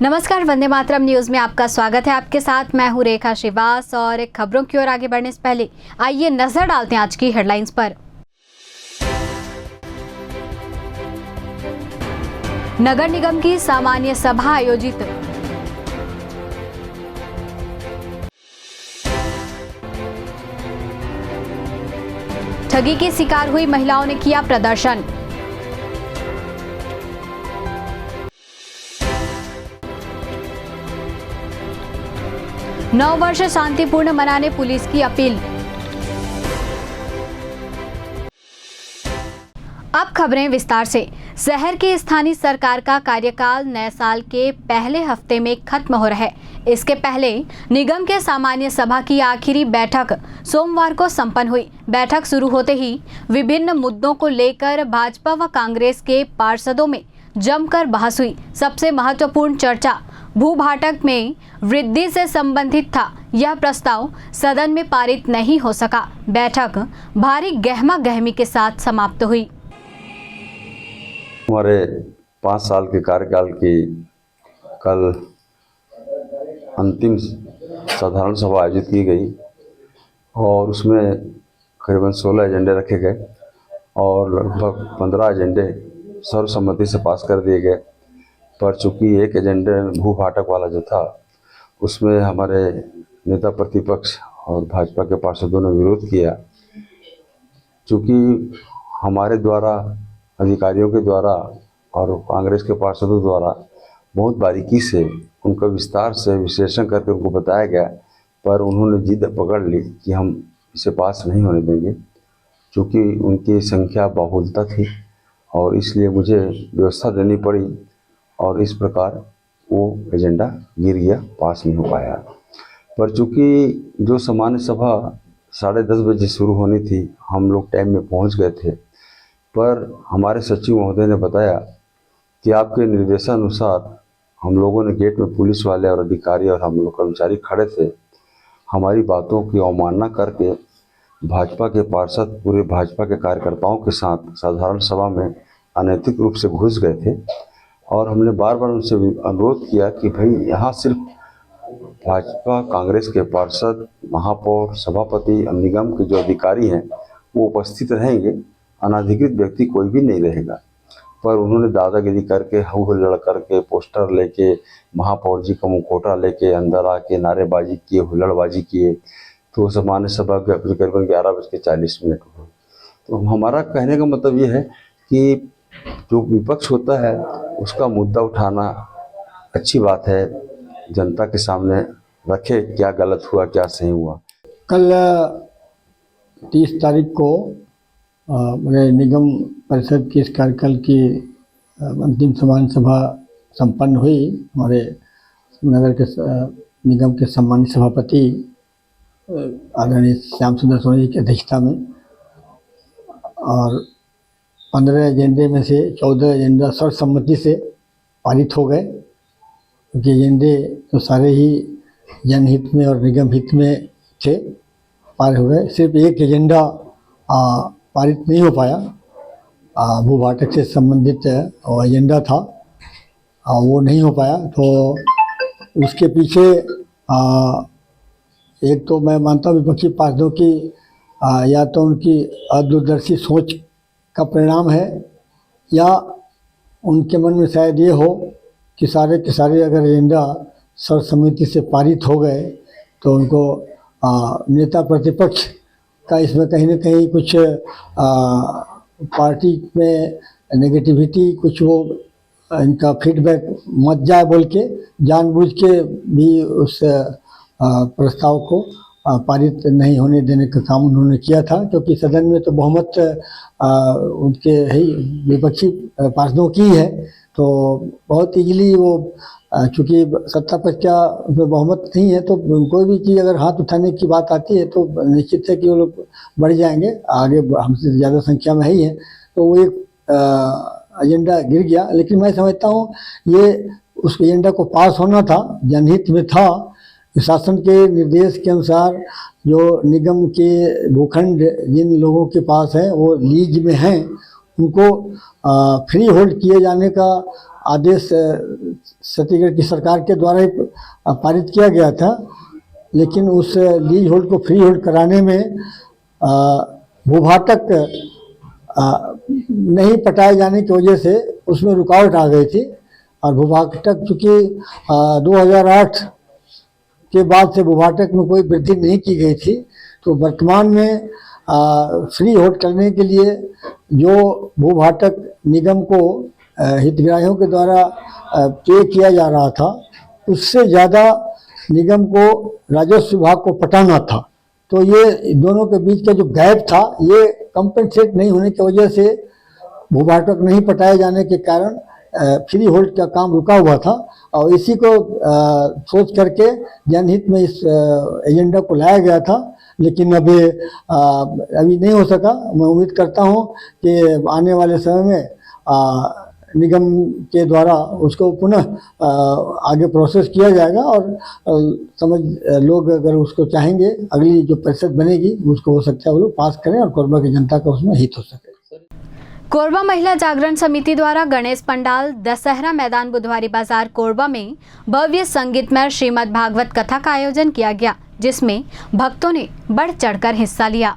नमस्कार, वंदे मातरम न्यूज में आपका स्वागत है। आपके साथ मैं हूं रेखा श्रीवास और खबरों की ओर आगे बढ़ने से पहले आइए नजर डालते हैं आज की हेडलाइंस पर। नगर निगम की सामान्य सभा आयोजित। ठगी के शिकार हुई महिलाओं ने किया प्रदर्शन। नव वर्ष शांतिपूर्ण मनाने पुलिस की अपील। अब खबरें विस्तार से। शहर की स्थानीय सरकार का कार्यकाल नए साल के पहले हफ्ते में खत्म हो रहा है। इसके पहले निगम के सामान्य सभा की आखिरी बैठक सोमवार को संपन्न हुई। बैठक शुरू होते ही विभिन्न मुद्दों को लेकर भाजपा व कांग्रेस के पार्षदों में जमकर बहस हुई। सबसे महत्वपूर्ण चर्चा भू-भाटक में वृद्धि से संबंधित था। यह प्रस्ताव सदन में पारित नहीं हो सका। बैठक भारी गहमा गहमी के साथ समाप्त हुई। हमारे 5 साल के कार्यकाल की कल अंतिम साधारण सभा आयोजित की गई और उसमें करीबन 16 एजेंडे रखे गए और लगभग 15 एजेंडे सर्वसम्मति से पास कर दिए गए। पर चूँकि एक एजेंडे भू फाटक वाला जो था उसमें हमारे नेता प्रतिपक्ष और भाजपा के पार्षदों ने विरोध किया। चूँकि हमारे द्वारा, अधिकारियों के द्वारा और कांग्रेस के पार्षदों द्वारा बहुत बारीकी से उनका विस्तार से विश्लेषण करके उनको बताया गया, पर उन्होंने जिद पकड़ ली कि हम इसे पास नहीं होने देंगे। चूँकि उनकी संख्या बहुलता थी और इसलिए मुझे व्यवस्था देनी पड़ी और इस प्रकार वो एजेंडा गिर गया, पास नहीं हो पाया। पर चूँकि जो सामान्य सभा 10:30 बजे शुरू होनी थी, हम लोग टाइम में पहुंच गए थे। पर हमारे सचिव महोदय ने बताया कि आपके निर्देशानुसार हम लोगों ने गेट में पुलिस वाले और अधिकारी और हम लोग कर्मचारी खड़े थे। हमारी बातों की अवमानना करके भाजपा के पार्षद पूरे भाजपा के कार्यकर्ताओं के साथ साधारण सभा में अनैतिक रूप से घुस गए थे और हमने बार बार उनसे अनुरोध किया कि भाई यहाँ सिर्फ भाजपा कांग्रेस के पार्षद, महापौर, सभापति, निगम के जो अधिकारी हैं वो उपस्थित रहेंगे, अनाधिकृत व्यक्ति कोई भी नहीं रहेगा। पर उन्होंने दादागिरी करके, हु हुल्लड़ करके, पोस्टर लेके, महापौर जी का मुखौटा लेके अंदर आके नारेबाजी किए, हुल्लड़बाजी किए। तो सामान्य सभा करीबन 11:40 हुआ। तो हमारा कहने का मतलब ये है कि जो विपक्ष होता है उसका मुद्दा उठाना अच्छी बात है, जनता के सामने रखे क्या गलत हुआ क्या सही हुआ। कल 30 तारीख को मेरे निगम परिषद की इस कार्यकाल की अंतिम सामान्य सभा संपन्न हुई। हमारे नगर के निगम के सम्मानित सभापति आदरणीय श्याम सुंदर सोनी जी की अध्यक्षता में और 15 एजेंडे में से 14 एजेंडा सर्वसम्मति से पारित हो गए, क्योंकि एजेंडे तो सारे ही जनहित में और निगम हित में थे, पार हो गए। सिर्फ एक एजेंडा पारित नहीं हो पाया, भू-भाटक से संबंधित एजेंडा था, वो नहीं हो पाया। तो उसके पीछे एक तो मैं मानता हूँ विपक्षी पार्षदों की या तो उनकी अदूरदर्शी सोच का परिणाम है या उनके मन में शायद ये हो कि सारे के सारे अगर एजेंडा सर्वसम्मति से पारित हो गए तो उनको नेता प्रतिपक्ष का इसमें कहीं ना कहीं कुछ पार्टी में नेगेटिविटी, कुछ वो इनका फीडबैक मत जाए बोल के जानबूझ के भी उस प्रस्ताव को पारित नहीं होने देने का काम उन्होंने किया था। क्योंकि सदन में तो बहुमत उनके ही विपक्षी पार्षदों की है, तो बहुत इजीली वो चूँकि सत्ता पक्ष का बहुमत नहीं है तो कोई भी चीज़ अगर हाथ उठाने की बात आती है तो निश्चित है कि वो लोग बढ़ जाएंगे, आगे हमसे ज़्यादा संख्या में ही है। तो वो एक एजेंडा गिर गया। लेकिन मैं समझता हूँ ये उस एजेंडा को पास होना था, जनहित में था। शासन के निर्देश के अनुसार जो निगम के भूखंड जिन लोगों के पास है वो लीज में हैं, उनको फ्री होल्ड किए जाने का आदेश छत्तीसगढ़ की सरकार के द्वारा ही पारित किया गया था, लेकिन उस लीज होल्ड को फ्री होल्ड कराने में भूभाटक नहीं पटाए जाने की वजह से उसमें रुकावट आ गई थी। और भूभाटक चूँकि 2008 के बाद से भूभाटक में कोई वृद्धि नहीं की गई थी, तो वर्तमान में फ्री होल्ड करने के लिए जो भूभाटक निगम को हितग्राहियों के द्वारा पे किया जा रहा था, उससे ज़्यादा निगम को राजस्व विभाग को पटाना था। तो ये दोनों के बीच का जो गैप था, ये कंपनसेट नहीं होने की वजह से भूभाटक नहीं पटाए जाने के कारण फ्री होल्ड का काम रुका हुआ था। और इसी को सोच करके जनहित में इस एजेंडा को लाया गया था, लेकिन अभी नहीं हो सका। मैं उम्मीद करता हूँ कि आने वाले समय में निगम के द्वारा उसको पुनः आगे प्रोसेस किया जाएगा और लोग अगर उसको चाहेंगे, अगली जो परिषद बनेगी उसको हो सकता है वो लोग पास करें और कोरबा की जनता का उसमें हित हो सके। कोरबा महिला जागरण समिति द्वारा गणेश पंडाल दशहरा मैदान बुधवारी बाजार कोरबा में भव्य संगीतमय श्रीमद् भागवत कथा का आयोजन किया गया, जिसमें भक्तों ने बढ़ चढ़कर हिस्सा लिया।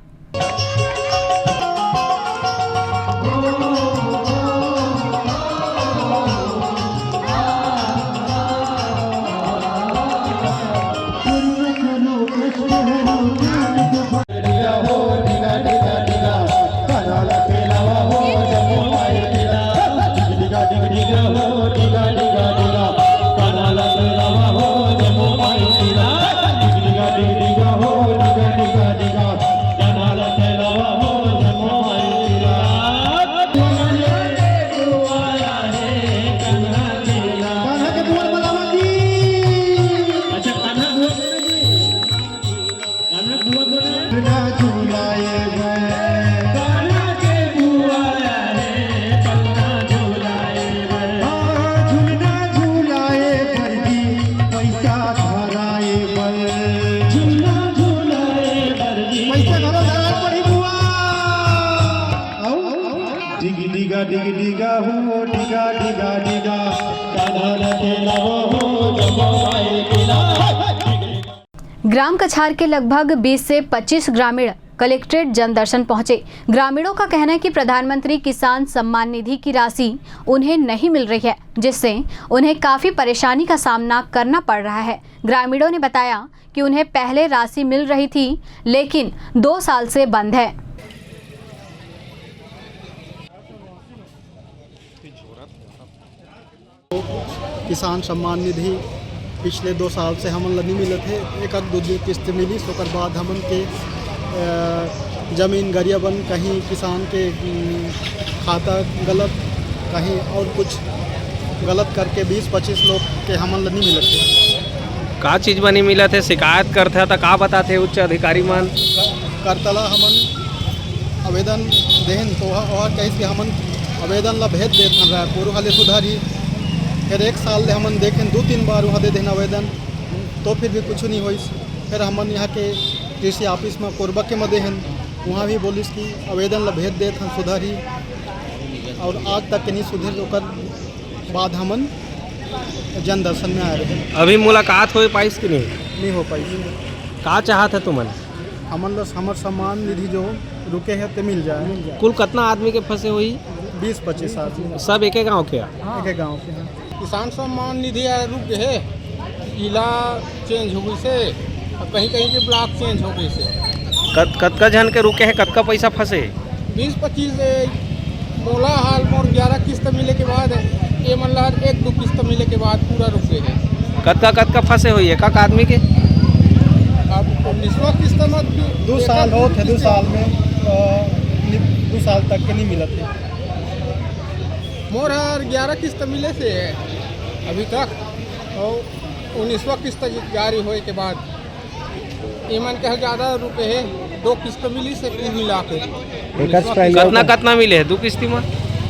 ग्राम कछार के लगभग 20 से 25 ग्रामीण कलेक्ट्रेट जन दर्शन पहुंचे। ग्रामीणों का कहना है कि प्रधानमंत्री किसान सम्मान निधि की राशि उन्हें नहीं मिल रही है, जिससे उन्हें काफी परेशानी का सामना करना पड़ रहा है। ग्रामीणों ने बताया कि उन्हें पहले राशि मिल रही थी, लेकिन 2 साल से बंद है। किसान सम्मान निधि पिछले 2 साल से हमन नहीं मिले थे। एक दो किस्त मिली, उसके बाद हमन के ज़मीन गरियाबन कहीं किसान के खाता गलत, कहीं और कुछ गलत करके 20-25 लोग के हमन नहीं मिले थे। का चीज़ बनी मिला थे? शिकायत करते तो का बताते उच्च अधिकारी मान करतला हमन आवेदन देहन तो और कहीं से हमन आवेदन ला भेज देते रहा पूर्व हाले सुधारी। फिर 1 साल हमन देखें 2-3 बार वहाँ दे देना आवेदन, तो फिर भी कुछ नहीं हुई। फिर हमन यहाँ के कृषि ऑफिस में कोरबा के में देहन, वहाँ भी बोलिस कि आवेदन ला भेज देत हम सुधारी, और आज तक नहीं सुधर। ओकर बाद हमन जन दर्शन में आए रहे। अभी मुलाकात हो पाइस कि नहीं हो पाई। का चाहत है तुमन? हमन ला हमार सम्मान निधि जो रुके है तो मिल जाए। कुल कितना आदमी के फंसे हुई? 20-25 आदमी, सब एक गाँव के? एक गाँव के हैं। किसान सम्मान निधि रुक है, जिला चेंज हो गई से, कहीं कहीं के ब्लॉक चेंज हो गई से। कतका जन के रुके हैं, कतका पैसा फंसे? 20-25 मोला हाल मोर 11 किस्त मिले के बाद ये मन ला 1-2 किस्त मिले के बाद पूरा रुके है। कतका फंसे हुई है? एक आदमी के अब 19वां किस्त में 2 साल हो थे। 2 साल में 2 साल तक के नहीं मिला थे। मोर हर 11 किस्त मिले से अभी तक, और 19वां किस्त जारी होए के बाद ईमन के ज़्यादा रुके है। 2 किस्त मिली से कुल मिला के कितना मिले है? 2 किस्ती में?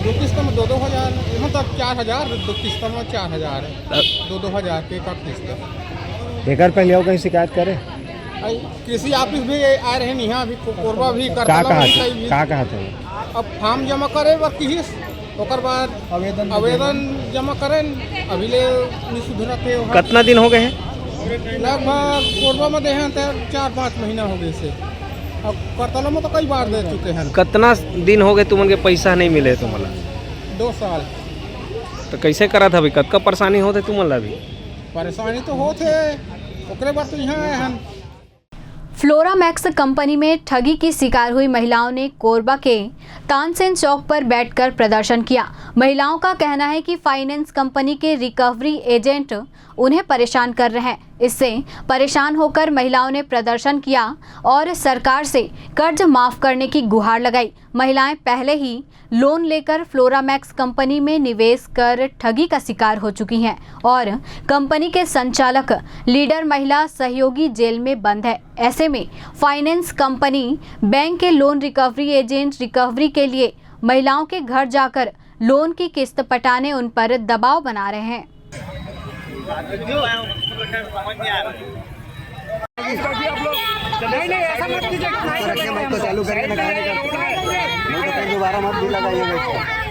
2 किस्त में 2-2 हज़ार, मतलब 4,000। 2 किस्त में 4,000 है, 2-2 हज़ार के का किस्त। बेकार पहले कहीं शिकायत करे? कृषि ऑफिस भी आ रहे हैं, यहाँ भी कोरबा भी का कहा था? अब फार्म जमा करे बर किस ओकर बाद आवेदन जमा करें अभी ले सुधरत है वहाँ। कितना दिन हो गए हैं? लगभग कोरबा में दें तो 4-5 महीना हो गए से, अब करतला में तो कई बार दे चुके हैं। कितना दिन हो गए तुमन के पैसा नहीं मिले तुम्हारा? 2 साल। तो कैसे करा था अभी? कतका परेशानी होते तुम्हारा अभी? परेशानी तो होते ओकरे बाद तो यहाँ आए हैं। फ्लोरामैक्स कंपनी में ठगी की शिकार हुई महिलाओं ने कोरबा के तानसेन चौक पर बैठकर प्रदर्शन किया। महिलाओं का कहना है कि फाइनेंस कंपनी के रिकवरी एजेंट उन्हें परेशान कर रहे हैं। इससे परेशान होकर महिलाओं ने प्रदर्शन किया और सरकार से कर्ज माफ करने की गुहार लगाई। महिलाएं पहले ही लोन लेकर फ्लोरामैक्स कंपनी में निवेश कर ठगी का शिकार हो चुकी हैं और कंपनी के संचालक लीडर महिला सहयोगी जेल में बंद है। ऐसे में फाइनेंस कंपनी बैंक के लोन रिकवरी एजेंट रिकवरी के लिए महिलाओं के घर जाकर लोन की किस्त पटाने उन पर दबाव बना रहे हैं। दोबारा मत भी लगाइएगा,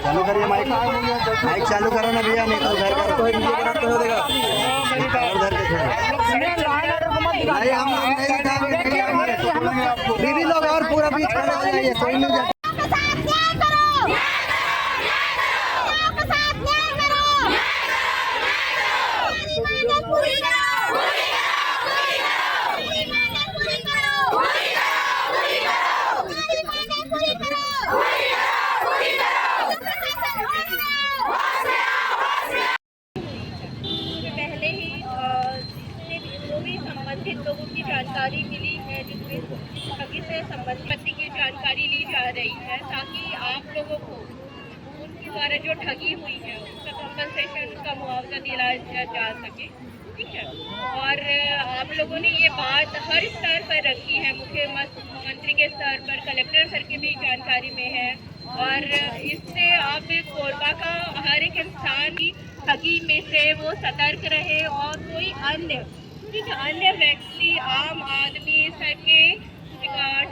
चालू करिए माइक चालू करो ना भैया, नहीं तो घर का कोई वीडियो बनाते हो देगा बीबी लोग और पूरा बीच खड़े हो जाइए, कोई नहीं जाता। पहले ही जो भी संबंधित लोगों की जानकारी मिली है, जिसमें ठगी से संबंधित की जानकारी ली जा रही है, ताकि आप लोगों को उनके द्वारा जो ठगी हुई है उसका कॉम्पनसेशन, उसका मुआवजा दिलाया जा सके। ठीक है, और आप लोगों ने ये बात हर स्तर पर रखी है, मुख्यमंत्री के स्तर पर, कलेक्टर सर की भी जानकारी में है, और इससे आप कोरबा का हर एक इंसान की ठगी में से वो सतर्क रहे और कोई अन्य व्यक्ति, आम आदमी इस टाइप के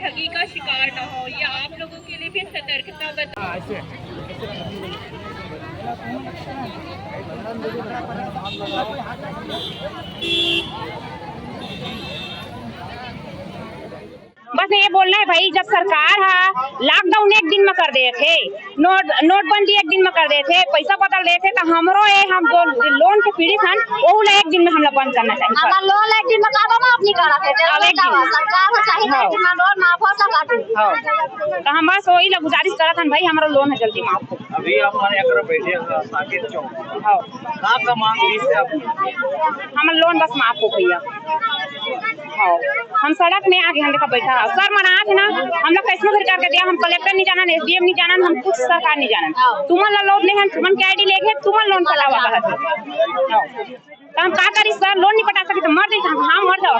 ठगी का शिकार न हो। ये आप लोगों के लिए भी सतर्कता बताइए। बस ये बोलना है भाई, जब सरकार लॉकडाउन 1 दिन में कर दे थे, नोटबंदी 1 दिन में कर दे थे, पैसा पता दे थे, तो हमरो हम जो लोन के पीड़ित हैं वो 1 दिन में हम लोग बंद करना चाहिए। लोन 1 दिन में काबा माफ नहीं करा थे, सरकार को चाहिए कि लोन माफ हो सका। तो हम बस वही लोग गुजारिश करत हन भाई, हमारा लोन है जल्दी माफ हो। अभी आप हमारे अगर बैठे साकेत चौक, आपका मांग हमारा लोन बस माफ हो भैया। हम सड़क में आगे हम देखा बैठा सर मना थे ना, हम लोग कैसे फिर करके दिया, हम कलेक्टर नहीं जाना, SDM नहीं जाना, हम कुछ सरकार नहीं जाना, तुम्हारा लोन नहीं है, तुमन के ID लेके तुमन लोन पटावा कहा था, तो हम का करी सर, लोन नहीं पटा सके तो मर जाए, हाँ मर जाओ,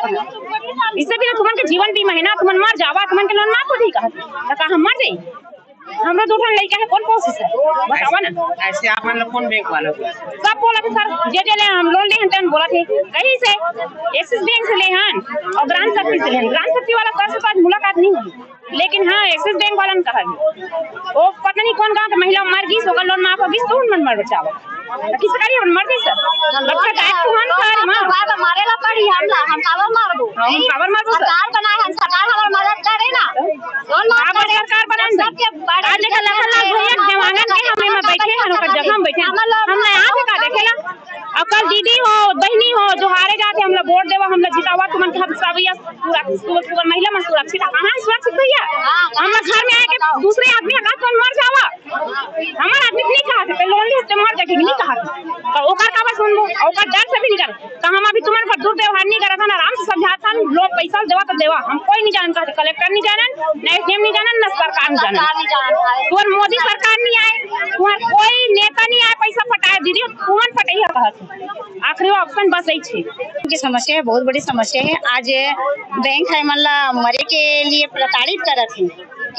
इससे भी ना तुमन के जीवन बीमा है ना, तुमन मर जावा, तुमन के लोन माफ हो कहा तो हम मर जाए, हमरा दूठन लड़का है, कौन कोशिश है बतावा ना। ऐसे आप मतलब कौन बैंक वाला सब बोला थे सर, जे ले हम लोन ले हन बोला थे कहीं से एक्सिस बैंक से ले हन और ग्राम शक्ति से ले हन, ग्राम शक्ति वाला सर से तो आज मुलाकात नहीं हुई, लेकिन हाँ एक्सिस बैंक वाला ने कहा वो पता नहीं कौन गाँव के महिला मर गई, होगा लोन माफ होगी तो मन मर बचावा किस करिए हम मर गई सर, बच्चा गायब तो हन सर मारेला पड़ी हमला, हम काबर मार दो, हम काबर मार दो, सरकार बनाए हम, सरकार हमार मदद करे ना, लोन माफ करे, सरकार बनाए सबके आज देखा लाखन लाख भैया देवांगन के हम में बैठे हैं, ओकर जगह में बैठे हम यहाँ पे का देखेला, और कल दीदी हो बहनी हो जो हारे जाते हम लोग वोट देवा, हम लोग जितावा, तुमन के सब पूरा महिला मन सुरक्षित, कहाँ सुरक्षित भैया, हम लोग घर में आके दूसरे आदमी का तुम मर जावा, हमारा आदमी नहीं कहा थे लोन ले तो मर जाएगी नहीं कहा, तो ओकर का बात सुनबो, ओकर डर से भी नहीं कर, तो हम अभी तुमन पर दुर्व्यवहार नहीं करा था ना, आराम से समझाता हूं, लोग पैसा देवा तो देवा, हम कोई नहीं जानता, कलेक्टर नहीं जानन, न SDM नहीं जानन, न सरकार नहीं जानन, तुम मोदी सरकार नहीं आए, तुम्हार कोई नेता नहीं आए पैसा पटाए, दीदी तुमन पटाइया कहत, आखिरी ऑप्शन बस यही छे। की समस्या है, बहुत बड़ी समस्या है। आज बैंक है मतलब मरे के लिए प्रताड़ित करत है,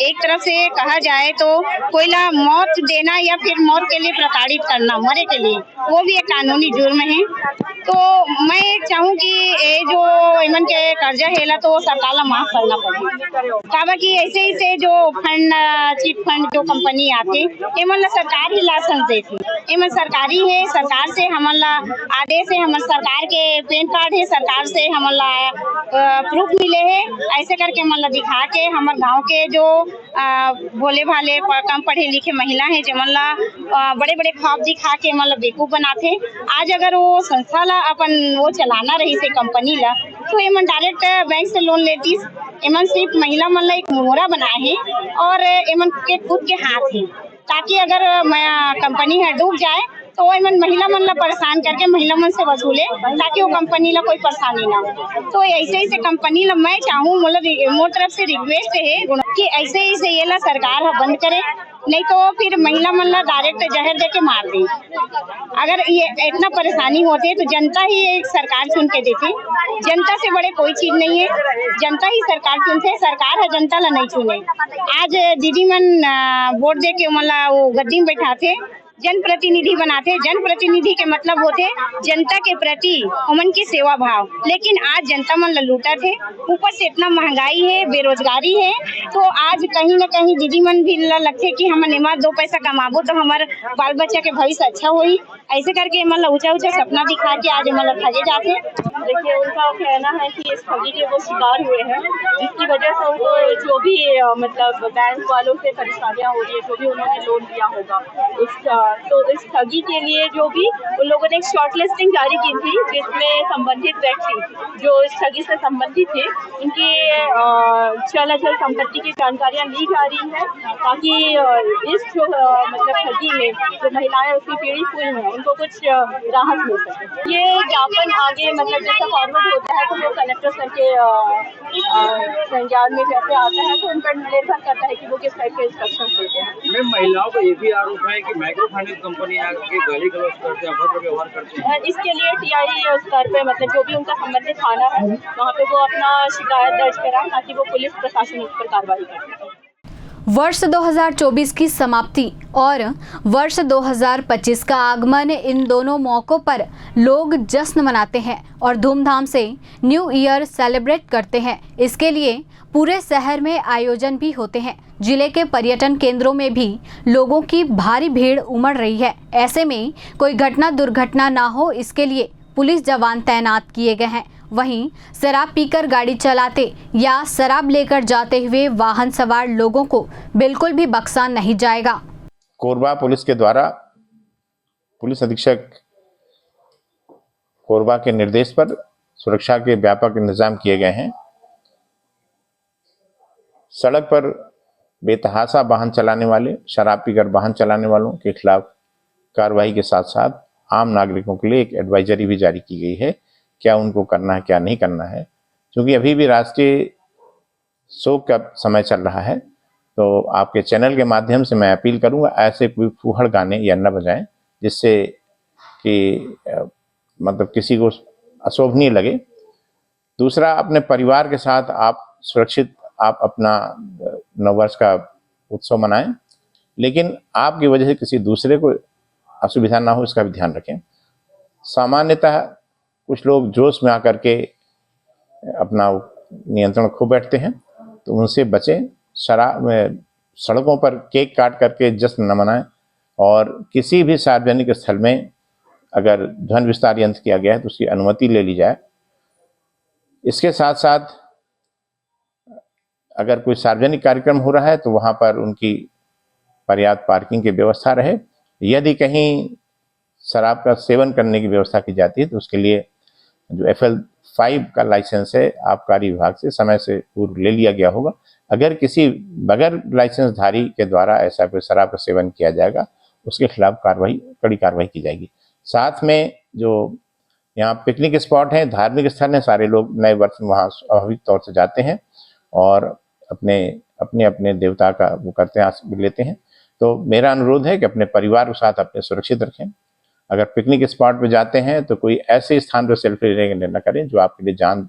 एक तरफ से कहा जाए तो कोयला मौत देना या फिर मौत के लिए प्रताड़ित करना, मरे के लिए, वो भी एक कानूनी जुर्म है। तो मैं चाहूँ कि ये जो इमन के कर्जा हेला तो सरकार ला माफ करना पड़े, काबर कि ऐसे ही से जो फंड चिट फंड जो कंपनी आते एमन ला सरकार ही लाइसेंस देती, एमन सरकारी है, सरकार से हमन ला आदेश है, हमन सरकार के पैन कार्ड है, सरकार से हमन ला प्रूफ मिले है। ऐसे करके हमन ला दिखा के हमारे गांव के जो भोले भाले कम पढ़े लिखे महिला है जमन ला बड़े बड़े ख्वाब दिखा के मतलब बेवकूफ बनाते। आज अगर वो संस्था ला अपन वो चलाना रही से कंपनी ला तो एमन डायरेक्ट बैंक से लोन लेती, एमन सिर्फ महिला मन ला एक मोहरा बनाए है और एमन के खुद के हाथ है, ताकि अगर कंपनी है डूब जाए तो एमन महिला मन ला परेशान करके महिला मन से वसूले, ताकि वो कंपनी ला कोई परेशानी ना हो। तो ऐसे ही से कंपनी ला मैं चाहूँ मतलब मोर तरफ से रिक्वेस्ट है कि ऐसे ही से ये ला सरकार बंद करे, नहीं तो फिर महिला मन ला डायरेक्ट जहर दे के मार दे। अगर ये इतना परेशानी होती है तो जनता ही एक सरकार चुन के देती, जनता से बड़े कोई चीज नहीं है, जनता ही सरकार चुनते, सरकार है जनता ला नहीं चुने। आज दीदी मन वोट दे के मतलब वो गद्दी में बैठाते, जनप्रतिनिधि बनाते, जनप्रतिनिधि के मतलब होते जनता के प्रति उमन की सेवा भाव, लेकिन आज जनता मन लूटा थे, ऊपर से इतना महंगाई है, बेरोजगारी है, तो आज कहीं न कहीं दीदी मन भी लगते कि हम निमा 2 पैसा कमाबो तो हमारे बाल बच्चा के भविष्य अच्छा होई, ऐसे करके मतलब ऊंचा ऊंचा सपना दिखा के आज मतलब ठगे जाते। देखिए उनका कहना है कि इस ठगी के वो शिकार हुए हैं, जिसकी वजह से उनको जो भी मतलब बैंक वालों से परेशानियां हो रही है, जो भी उन्होंने लोन लिया होगा तो इस ठगी के लिए जो भी उन लोगों ने एक शॉर्ट लिस्टिंग जारी की थी, जिसमें संबंधित व्यक्ति जो इस ठगी से संबंधित थे उनकी चल अचल संपत्ति की जानकारियां ली जा रही है, ताकि इस जो मतलब ठगी में जो महिलाएं उसकी पीड़ित हुई हैं उनको कुछ राहत मिल सके। ये ज्ञापन आगे मतलब जैसा फॉरवर्ड होता है तो वो कलेक्टर सर के संज्ञान में जैसे आता है तो उन पर निर्भर करता है कि वो किस टाइप के इंस्ट्रक्शन देते हैं। मैम महिलाओं का ये भी आरोप है कि माइक्रो फाइनेंस कंपनी आके गाली गलौज करते हैं, अभद्र व्यवहार करते हैं। इसके लिए टीआई स्तर पे मतलब जो भी उनका संबंधित थाना है वहाँ पे वो अपना शिकायत दर्ज कराएं, ताकि वो पुलिस प्रशासन उस पर कार्रवाई करे। वर्ष 2024 की समाप्ति और वर्ष 2025 का आगमन, इन दोनों मौकों पर लोग जश्न मनाते हैं और धूमधाम से न्यू ईयर सेलिब्रेट करते हैं। इसके लिए पूरे शहर में आयोजन भी होते हैं। जिले के पर्यटन केंद्रों में भी लोगों की भारी भीड़ उमड़ रही है। ऐसे में कोई घटना दुर्घटना ना हो, इसके लिए पुलिस जवान तैनात किए गए हैं। वहीं शराब पीकर गाड़ी चलाते या शराब लेकर जाते हुए वाहन सवार लोगों को बिल्कुल भी बख्शा नहीं जाएगा। कोरबा पुलिस के द्वारा पुलिस अधीक्षक कोरबा के निर्देश पर सुरक्षा के व्यापक इंतजाम किए गए हैं। सड़क पर बेतहाशा वाहन चलाने वाले, शराब पीकर वाहन चलाने वालों के खिलाफ कार्रवाई के साथ साथ आम नागरिकों के लिए एक एडवाइजरी भी जारी की गई है, क्या उनको करना है क्या नहीं करना है। क्योंकि अभी भी राष्ट्रीय शोक का समय चल रहा है, तो आपके चैनल के माध्यम से मैं अपील करूंगा ऐसे कोई फूहड़ गाने या न बजाएं जिससे कि मतलब किसी को अशोभनीय लगे। दूसरा, अपने परिवार के साथ आप सुरक्षित आप अपना नववर्ष का उत्सव मनाएं, लेकिन आपकी वजह से किसी दूसरे को असुविधा ना हो, इसका भी ध्यान रखें। सामान्यतः कुछ लोग जोश में आकर के अपना नियंत्रण खो बैठते हैं, तो उनसे बचें। सड़कों पर केक काट करके जश्न न मनाएं और किसी भी सार्वजनिक स्थल में अगर ध्वनि विस्तार यंत्र किया गया है तो उसकी अनुमति ले ली जाए। इसके साथ साथ अगर कोई सार्वजनिक कार्यक्रम हो रहा है तो वहाँ पर उनकी पर्याप्त पार्किंग की व्यवस्था रहे। यदि कहीं शराब का सेवन करने की व्यवस्था की जाती है तो उसके लिए जो FL5 का लाइसेंस है आबकारी विभाग से समय से पूर्व ले लिया गया होगा। अगर किसी बगैर लाइसेंसधारी के द्वारा ऐसा कोई शराब का सेवन किया जाएगा उसके खिलाफ कड़ी कार्रवाई की जाएगी। साथ में जो यहाँ पिकनिक स्पॉट हैं, धार्मिक स्थल हैं, सारे लोग नए वर्ष में वहाँ स्वाभाविक तौर से जाते हैं और अपने देवता का वो करते हैं, आशीर्वाद लेते हैं। तो मेरा अनुरोध है कि अपने परिवार के साथ अपने सुरक्षित रखें। अगर पिकनिक स्पॉट पे जाते हैं तो कोई ऐसे स्थान पर सेल्फी लेने न करें जो आपके लिए जान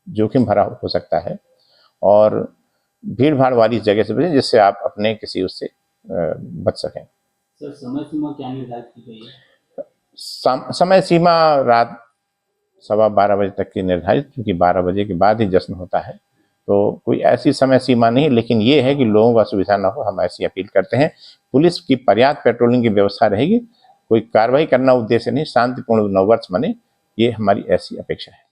जोखिम भरा हो सकता है। और भीड़ भाड़ वाली जगह से बचें, जिससे आप अपने किसी उससे बच सकें। सर समय सीमा क्या निर्धारित की गई है? समय सीमा रात 12:15 बजे तक की निर्धारित, क्योंकि 12 बजे के बाद ही जश्न होता है, तो कोई ऐसी समय सीमा नहीं, लेकिन ये है कि लोगों को असुविधा ना हो, हम ऐसी अपील करते हैं। पुलिस की पर्याप्त पेट्रोलिंग की व्यवस्था रहेगी, कोई कार्रवाई करना उद्देश्य नहीं, शांतिपूर्ण नववर्ष मने, ये हमारी ऐसी अपेक्षा है।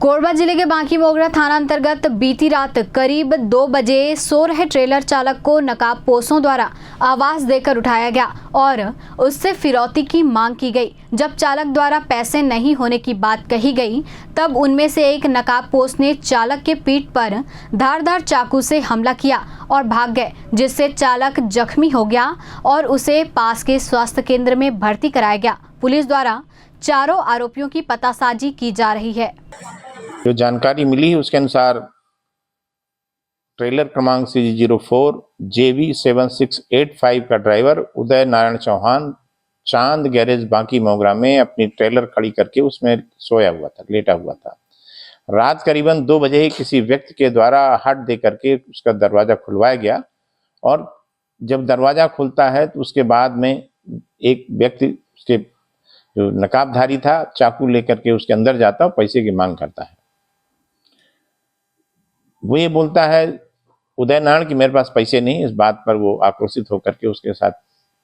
कोरबा जिले के बांकी मोगरा थाना अंतर्गत बीती रात करीब 2 बजे सो रहे ट्रेलर चालक को नकाबपोशों द्वारा आवाज देकर उठाया गया और उससे फिरौती की मांग की गई। जब चालक द्वारा पैसे नहीं होने की बात कही गई, तब उनमें से एक नकाबपोश ने चालक के पीठ पर धारदार चाकू से हमला किया और भाग गए, जिससे चालक जख्मी हो गया और उसे पास के स्वास्थ्य केंद्र में भर्ती कराया गया। पुलिस द्वारा चारों आरोपियों की पतासाजी की जा रही है। जो जानकारी मिली है उसके अनुसार ट्रेलर क्रमांक CG04 JV7685 का ड्राइवर उदय नारायण चौहान चांद गैरेज बांकी मोगरा में अपनी ट्रेलर खड़ी करके उसमें सोया हुआ था, लेटा हुआ था। रात करीबन 2 बजे किसी व्यक्ति के द्वारा हट दे करके उसका दरवाजा खुलवाया गया और जब दरवाजा खुलता है तो उसके बाद में एक व्यक्ति उसके जो नकाबधारी था चाकू लेकर के उसके अंदर जाता और पैसे की मांग करता है। वो ये बोलता है उदय नारायण कि मेरे पास पैसे नहीं। इस बात पर वो आक्रोशित होकर के उसके साथ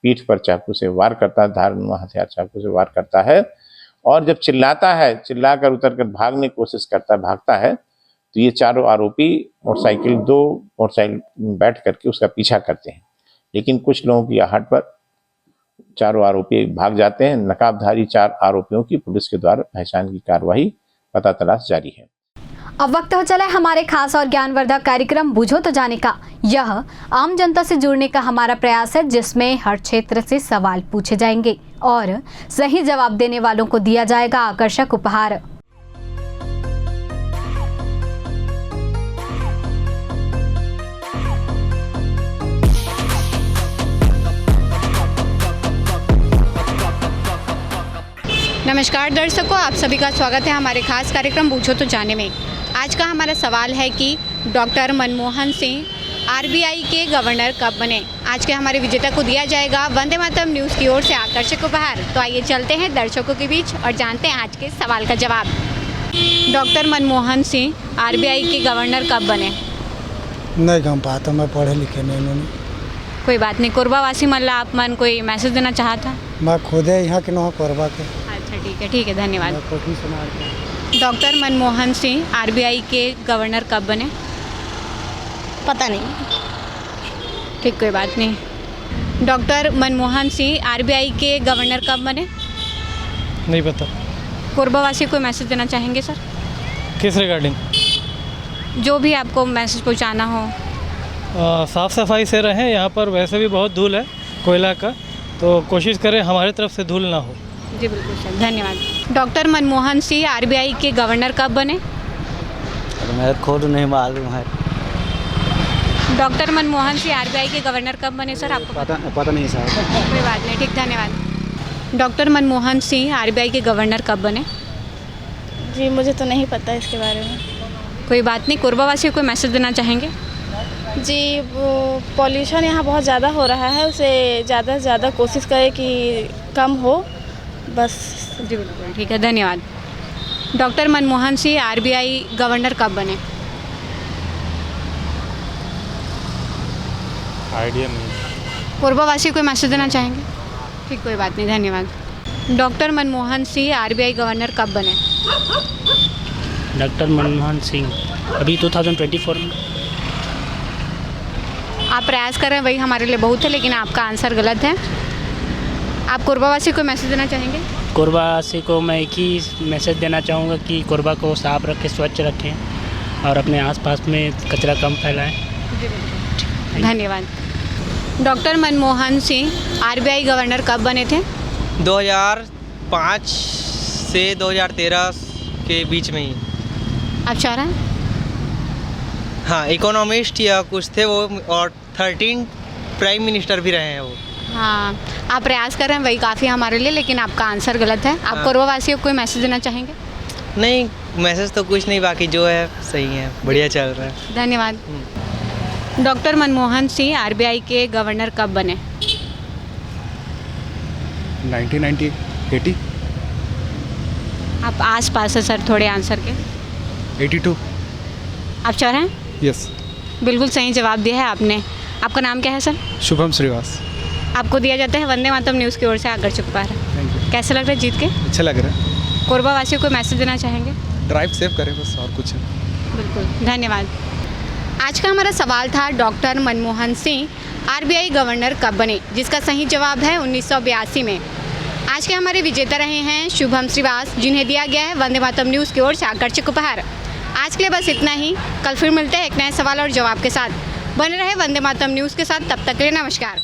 पीठ पर चाकू से वार करता है, धारदार हथियार चाकू से वार करता है और जब चिल्लाता है, चिल्लाकर उतरकर भागने की कोशिश करता है, भागता है, तो ये चारों आरोपी दो मोटरसाइकिल बैठ करके उसका पीछा करते हैं, लेकिन कुछ लोगों की आहट पर चारों आरोपी भाग जाते हैं। नकाबधारी 4 आरोपियों की पुलिस के द्वारा पहचान की कार्रवाई पता तलाश जारी है। अब वक्त हो चला है हमारे खास और ज्ञानवर्धक कार्यक्रम बूझो तो जाने का। यह आम जनता से जुड़ने का हमारा प्रयास है, जिसमें हर क्षेत्र से सवाल पूछे जाएंगे और सही जवाब देने वालों को दिया जाएगा आकर्षक उपहार। नमस्कार दर्शकों, आप सभी का स्वागत है हमारे खास कार्यक्रम बूझो तो जाने में। आज का हमारा सवाल है कि डॉक्टर मनमोहन सिंह RBI के गवर्नर कब बने। आज के हमारे विजेता को दिया जाएगा वंदे मातरम न्यूज़ की ओर से आकर्षक उपहार। तो आइए चलते हैं दर्शकों के बीच और जानते हैं आज के सवाल का जवाब। डॉक्टर मनमोहन सिंह RBI के गवर्नर कब बने? नहीं गम पाता, मैं पढ़े लिखे नहीं। उन्होंने कोई बात नहीं। कोरबा वासी मतलब आप मन कोई मैसेज देना चाहता? मैं खुद यहाँ के न कोरबा के। अच्छा ठीक है, धन्यवाद। डॉक्टर मनमोहन सिंह RBI के गवर्नर कब बने? पता नहीं। ठीक, कोई बात नहीं। डॉक्टर मनमोहन सिंह RBI के गवर्नर कब बने? नहीं पता। कोरबा वासी कोई मैसेज देना चाहेंगे सर? किस रिगार्डिंग? जो भी आपको मैसेज पहुंचाना हो। साफ़ सफाई से रहें, यहाँ पर वैसे भी बहुत धूल है कोयला का, तो कोशिश करें हमारी तरफ से धूल ना हो। जी बिल्कुल सर, धन्यवाद। डॉक्टर मनमोहन सिंह RBI के गवर्नर कब बने? मैं खुद नहीं मालूम है। डॉक्टर मनमोहन सिंह RBI के गवर्नर कब बने सर? आपको पता नहीं सर। कोई बात नहीं, ठीक, धन्यवाद। डॉक्टर मनमोहन सिंह RBI के गवर्नर कब बने? जी मुझे तो नहीं पता इसके बारे में। कोई बात नहीं। कोरबा वासियों को मैसेज देना चाहेंगे? जी वो पॉल्यूशन यहाँ बहुत ज़्यादा हो रहा है, उसे ज़्यादा से ज़्यादा कोशिश करें कि कम हो, बस। जी बिल्कुल ठीक है, धन्यवाद। Doctor Manmohan Singh RBI governor कब बने? आइडिया नहीं। कोरबा वासी कोई मैसेज देना चाहेंगे? ठीक, कोई बात नहीं, धन्यवाद। Doctor Manmohan Singh RBI governor कब बने? डॉक्टर मनमोहन सिंह अभी 2024 में। आप प्रयास कर रहे हैं, वही हमारे लिए बहुत है, लेकिन आपका आंसर गलत है। आप कोरबा वासी को मैसेज देना चाहेंगे? कोरबा वासी को मैं एक ही मैसेज देना चाहूँगा कि कोरबा को साफ रखें, स्वच्छ रखें और अपने आसपास में कचरा कम फैलाएं। धन्यवाद। Doctor Manmohan Singh RBI governor कब बने थे? 2005 से 2013 के बीच में ही। आप चाह रहे हैं? हाँ, इकोनॉमिस्ट या कुछ थे वो, और 13 प्राइम मिनिस्टर भी रहे हैं वो। हाँ, आप प्रयास कर रहे हैं, वही काफ़ी हमारे लिए, लेकिन आपका आंसर गलत है। आप कोरबा वासियों को कोई मैसेज देना चाहेंगे? नहीं, मैसेज तो कुछ नहीं, बाकी जो है सही है, बढ़िया चल रहा है। धन्यवाद। डॉक्टर मनमोहन सिंह आरबीआई के गवर्नर कब बने? 1980। आप आस पास है सर थोड़े आंसर के। 82। आप श्योर हैं? यस। बिल्कुल सही जवाब दिया है आपने। आपका नाम क्या है सर? शुभम श्रीवास। आपको दिया जाता है वंदे मातरम न्यूज़ की ओर से आकर चुका है। कैसा लग रहा है जीत के? अच्छा लग रहा है। कोरबा वासियों को मैसेज देना चाहेंगे? ड्राइव सेव करें बस, और कुछ नहीं। बिल्कुल, धन्यवाद। आज का हमारा सवाल था doctor Manmohan Singh RBI governor कब बने, जिसका सही जवाब है 1982 में। आज के हमारे विजेता रहे हैं शुभम श्रीवास, जिन्हें दिया गया है वंदे मातरम न्यूज़ की ओर से आकर्षक उपहार। आज के लिए बस इतना ही। कल फिर मिलते हैं एक नए सवाल और जवाब के साथ। बने रहे वंदे मातरम न्यूज़ के साथ, तब तक के लिए नमस्कार।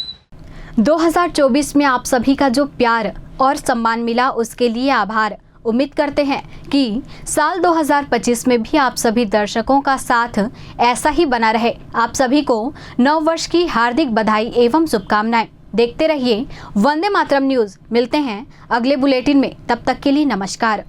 2024 में आप सभी का जो प्यार और सम्मान मिला उसके लिए आभार। उम्मीद करते हैं कि साल 2025 में भी आप सभी दर्शकों का साथ ऐसा ही बना रहे। आप सभी को नव वर्ष की हार्दिक बधाई एवं शुभकामनाएं। देखते रहिए वंदे मातरम न्यूज़। मिलते हैं अगले बुलेटिन में, तब तक के लिए नमस्कार।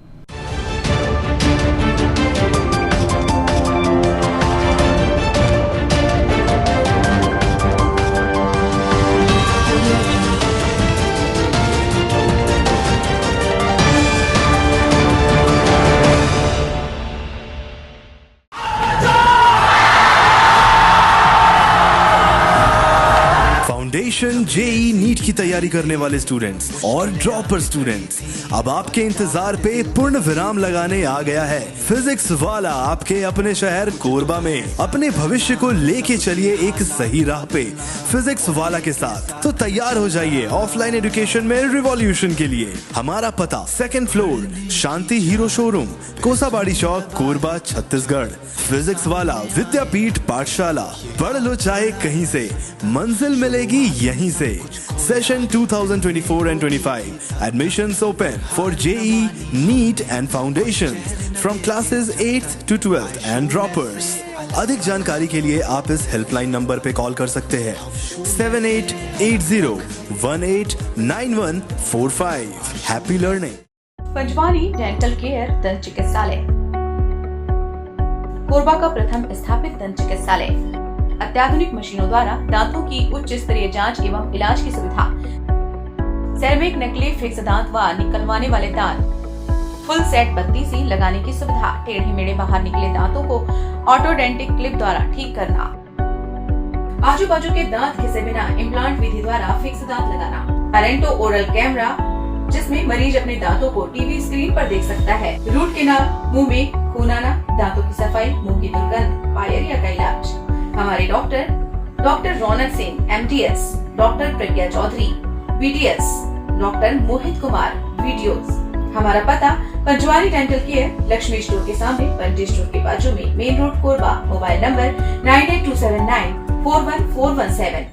फाउंडेशन जेई नीट की तैयारी करने वाले स्टूडेंट्स और ड्रॉपर स्टूडेंट्स, अब आपके इंतजार पे पूर्ण विराम लगाने आ गया है फिजिक्स वाला आपके अपने शहर कोरबा में। अपने भविष्य को लेके चलिए एक सही राह पे फिजिक्स वाला के साथ। तो तैयार हो जाइए ऑफलाइन एजुकेशन में रिवॉल्यूशन के लिए। हमारा पता 2nd फ्लोर शांति हीरो शोरूम, कोसाबाड़ी चौक, कोरबा, छत्तीसगढ़। फिजिक्स वाला विद्यापीठ पाठशाला, पढ़ लो चाहे कहीं से, मंजिल मिलेगी यहीं से। Session 2024 and 25. Admissions open for JEE, NEET and Foundations from classes 8th to 12th and droppers. अधिक जानकारी के लिए आप इस हेल्पलाइन नंबर पे कॉल कर सकते हैं 7880189145। Happy learning. Panjwani dental care दंत चिकित्सालय, कोरबा का प्रथम स्थापित दंत चिकित्सालय। अत्याधुनिक मशीनों द्वारा दांतों की उच्च स्तरीय जांच एवं इलाज की सुविधा। सेरेमिक नकली फिक्स दांत व निकलवाने वाले दांत, फुल सेट बत्ती सी लगाने की सुविधा। टेढ़े मेढ़े बाहर निकले दांतों को ऑटोडेंटिक क्लिप द्वारा ठीक करना। आजू बाजू के दांत घिसे बिना इम्प्लांट विधि द्वारा फिक्स दांत लगाना। अरेंटो ओरल कैमरा, जिसमें मरीज अपने दांतों को टीवी स्क्रीन पर देख सकता है। रूट केनाल, मुंह में खून आना, दांतों की सफाई, मुंह की दुर्गंध, पायरिया का इलाज। हमारे डॉक्टर रौनक सिंह MTS, डॉक्टर प्रज्ञा Chaudhary BDS, doctor Mohit Kumar videos. हमारा पता Panjwani dental care, Lakshmi store के सामने, पंटी स्टोर के बाजू में, main road Korba. Mobile number 9827941417।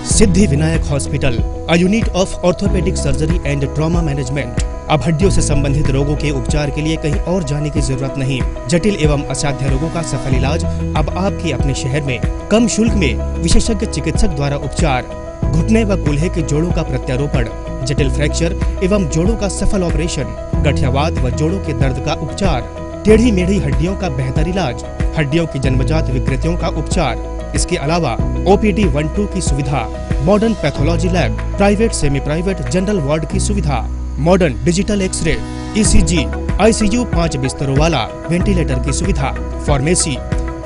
Siddhi Vinayak hospital, a unit of orthopaedic surgery and trauma management. अब हड्डियों से संबंधित रोगों के उपचार के लिए कहीं और जाने की जरूरत नहीं। जटिल एवं असाध्य रोगों का सफल इलाज अब आपके अपने शहर में। कम शुल्क में विशेषज्ञ चिकित्सक द्वारा उपचार। घुटने व कूल्हे के जोड़ों का प्रत्यारोपण, जटिल फ्रैक्चर एवं जोड़ों का सफल ऑपरेशन, गठियावात व जोड़ों के दर्द का उपचार, टेढ़ी मेढ़ी हड्डियों का बेहतर इलाज, हड्डियों की जन्मजात विकृतियों का उपचार। इसके अलावा OPD 1-2 की सुविधा, modern pathology lab, private semi private general ward की सुविधा, modern digital x-ray, ECG, ICU 5 बिस्तरों वाला वेंटिलेटर की सुविधा, pharmacy,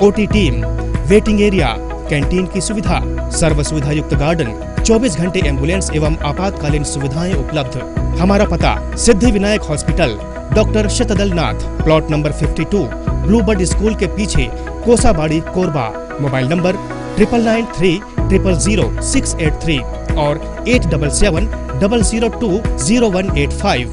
OT team, waiting area, canteen की सुविधा, सर्व सुविधा युक्त गार्डन, 24 घंटे एम्बुलेंस एवं आपातकालीन सुविधाएं उपलब्ध। हमारा पता सिद्धि विनायक हॉस्पिटल, डॉक्टर शतदल नाथ, प्लॉट नंबर 52, ब्लूबर्ड स्कूल के पीछे, कोसाबाड़ी, कोरबा। मोबाइल नंबर 9993000683 और 8770020185।